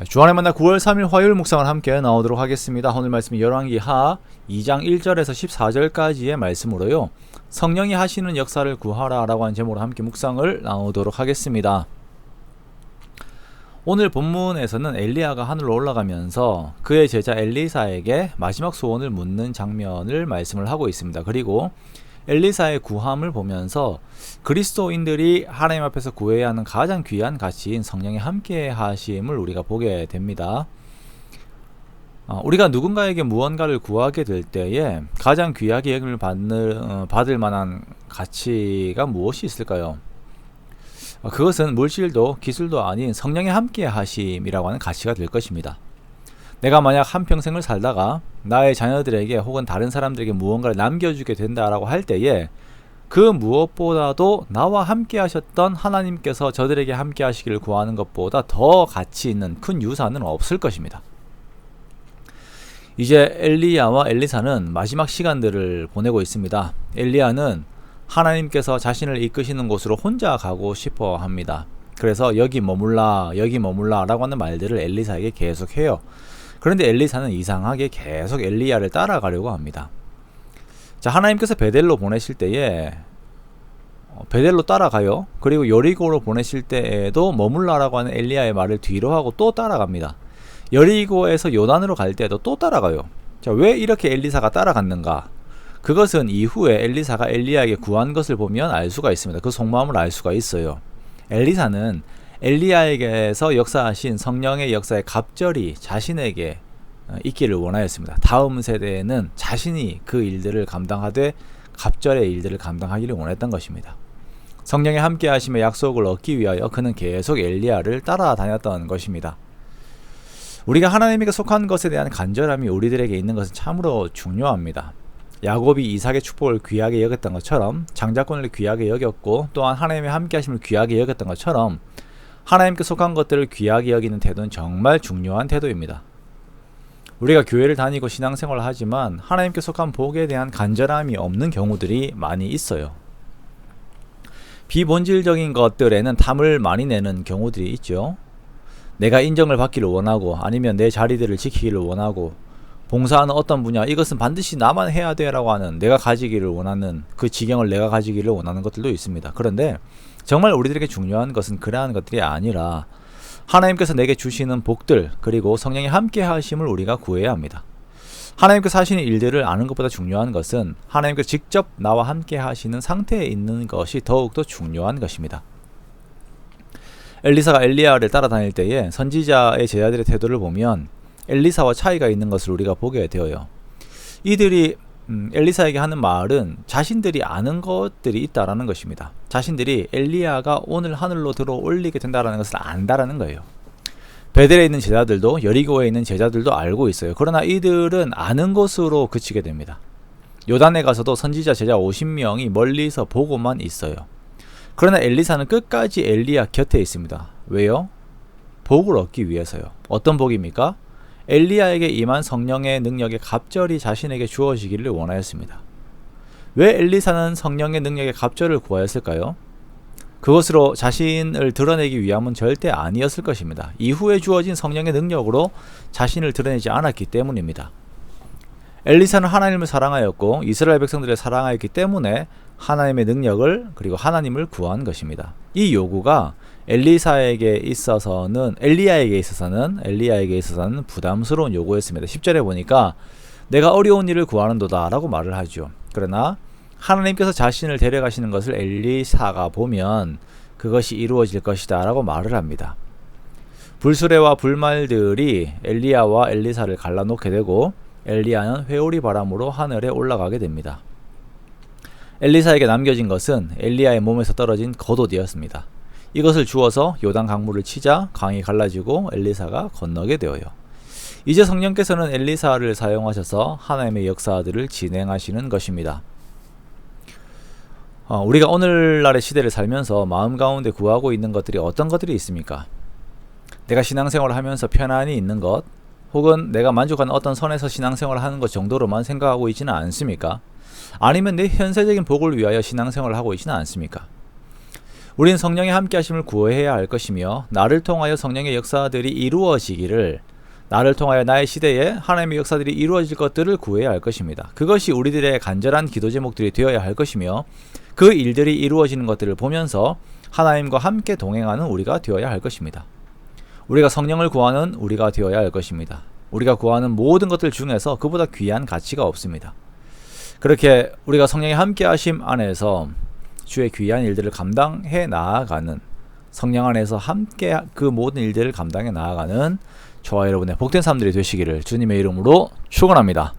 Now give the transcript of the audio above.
주안의 만나 9월 3일 화요일 묵상을 함께 나오도록 하겠습니다. 오늘 말씀은 열왕기 하 2장 1절에서 14절까지의 말씀으로요. 성령이 하시는 역사를 구하라 라고 하는 제목으로 함께 묵상을 나오도록 하겠습니다. 오늘 본문에서는 엘리야가 하늘로 올라가면서 그의 제자 엘리사에게 마지막 소원을 묻는 장면을 말씀을 하고 있습니다. 그리고 엘리사의 구함을 보면서 그리스도인들이 하나님 앞에서 구해야 하는 가장 귀한 가치인 성령의 함께 하심을 우리가 보게 됩니다. 우리가 누군가에게 무언가를 구하게 될 때에 가장 귀하게 여김을 받을 만한 가치가 무엇이 있을까요? 그것은 물질도 기술도 아닌 성령의 함께 하심이라고 하는 가치가 될 것입니다. 내가 만약 한평생을 살다가 나의 자녀들에게 혹은 다른 사람들에게 무언가를 남겨주게 된다라고 할 때에 그 무엇보다도 나와 함께 하셨던 하나님께서 저들에게 함께 하시기를 구하는 것보다 더 가치 있는 큰 유산은 없을 것입니다. 이제 엘리야와 엘리사는 마지막 시간들을 보내고 있습니다. 엘리야는 하나님께서 자신을 이끄시는 곳으로 혼자 가고 싶어 합니다. 그래서 여기 머물라 라고 하는 말들을 엘리사에게 계속 해요. 그런데 엘리사는 이상하게 계속 엘리야를 따라가려고 합니다. 자, 하나님께서 베델로 보내실 때에 베델로 따라가요. 그리고 여리고로 보내실 때에도 머물라라고 하는 엘리야의 말을 뒤로 하고 또 따라갑니다. 여리고에서 요단으로 갈 때에도 또 따라가요. 자, 왜 이렇게 엘리사가 따라갔는가? 그것은 이후에 엘리사가 엘리야에게 구한 것을 보면 알 수가 있습니다. 그 속마음을 알 수가 있어요. 엘리사는 엘리야에게서 역사하신 성령의 역사에 갑절이 자신에게 있기를 원하였습니다. 다음 세대에는 자신이 그 일들을 감당하되 갑절의 일들을 감당하기를 원했던 것입니다. 성령의 함께 하심의 약속을 얻기 위하여 그는 계속 엘리야를 따라다녔던 것입니다. 우리가 하나님에게 속한 것에 대한 간절함이 우리들에게 있는 것은 참으로 중요합니다. 야곱이 이삭의 축복을 귀하게 여겼던 것처럼 장자권을 귀하게 여겼고 또한 하나님의 함께 하심을 귀하게 여겼던 것처럼 하나님께 속한 것들을 귀하게 여기는 태도는 정말 중요한 태도입니다. 우리가 교회를 다니고 신앙생활을 하지만 하나님께 속한 복에 대한 간절함이 없는 경우들이 많이 있어요. 비본질적인 것들에는 탐을 많이 내는 경우들이 있죠. 내가 인정을 받기를 원하고 아니면 내 자리들을 지키기를 원하고 봉사하는 어떤 분야 이것은 반드시 나만 해야 돼 라고 하는 내가 가지기를 원하는 그 지경을 내가 가지기를 원하는 것들도 있습니다. 그런데 정말 우리들에게 중요한 것은 그러한 것들이 아니라 하나님께서 내게 주시는 복들 그리고 성령의 함께 하심을 우리가 구해야 합니다. 하나님께서 하시는 일들을 아는 것보다 중요한 것은 하나님께서 직접 나와 함께 하시는 상태에 있는 것이 더욱더 중요한 것입니다. 엘리사가 엘리야를 따라다닐 때에 선지자의 제자들의 태도를 보면 엘리사와 차이가 있는 것을 우리가 보게 되어요. 이들이 엘리사에게 하는 말은 자신들이 아는 것들이 있다라는 것입니다. 자신들이 엘리야가 오늘 하늘로 들어 올리게 된다라는 것을 안다라는 거예요. 베델에 있는 제자들도 여리고에 있는 제자들도 알고 있어요. 그러나 이들은 아는 것으로 그치게 됩니다. 요단에 가서도 선지자 제자 50명이 멀리서 보고만 있어요. 그러나 엘리사는 끝까지 엘리야 곁에 있습니다. 왜요? 복을 얻기 위해서요. 어떤 복입니까? 엘리야에게 임한 성령의 능력이 갑절이 자신에게 주어지기를 원하였습니다. 왜 엘리사는 성령의 능력의 갑절을 구하였을까요? 그것으로 자신을 드러내기 위함은 절대 아니었을 것입니다. 이후에 주어진 성령의 능력으로 자신을 드러내지 않았기 때문입니다. 엘리사는 하나님을 사랑하였고 이스라엘 백성들을 사랑하였기 때문에 하나님의 능력을 그리고 하나님을 구한 것입니다. 이 요구가 엘리야에게 있어서는 부담스러운 요구였습니다. 10절에 보니까 내가 어려운 일을 구하는도다 라고 말을 하죠. 그러나 하나님께서 자신을 데려가시는 것을 엘리사가 보면 그것이 이루어질 것이다 라고 말을 합니다. 불수레와 불말들이 엘리야와 엘리사를 갈라놓게 되고 엘리야는 회오리 바람으로 하늘에 올라가게 됩니다. 엘리사에게 남겨진 것은 엘리야의 몸에서 떨어진 겉옷이었습니다. 이것을 주워서 요단 강물을 치자 강이 갈라지고 엘리사가 건너게 되어요. 이제 성령께서는 엘리사를 사용하셔서 하나님의 역사들을 진행하시는 것입니다. 우리가 오늘날의 시대를 살면서 마음 가운데 구하고 있는 것들이 어떤 것들이 있습니까? 내가 신앙생활을 하면서 편안히 있는 것 혹은 내가 만족하는 어떤 선에서 신앙생활을 하는 것 정도로만 생각하고 있지는 않습니까? 아니면 내 현세적인 복을 위하여 신앙생활을 하고 있지는 않습니까? 우린 성령의 함께 하심을 구해야 할 것이며 나를 통하여 성령의 역사들이 이루어지기를, 나를 통하여 나의 시대에 하나님의 역사들이 이루어질 것들을 구해야 할 것입니다. 그것이 우리들의 간절한 기도 제목들이 되어야 할 것이며 그 일들이 이루어지는 것들을 보면서 하나님과 함께 동행하는 우리가 되어야 할 것입니다. 우리가 성령을 구하는 우리가 되어야 할 것입니다. 우리가 구하는 모든 것들 중에서 그보다 귀한 가치가 없습니다. 그렇게 우리가 성령의 함께 하심 안에서 주의 귀한 일들을 감당해 나아가는, 성령 안에서 함께 그 모든 일들을 감당해 나아가는 저와 여러분의 복된 사람들이 되시기를 주님의 이름으로 축원합니다.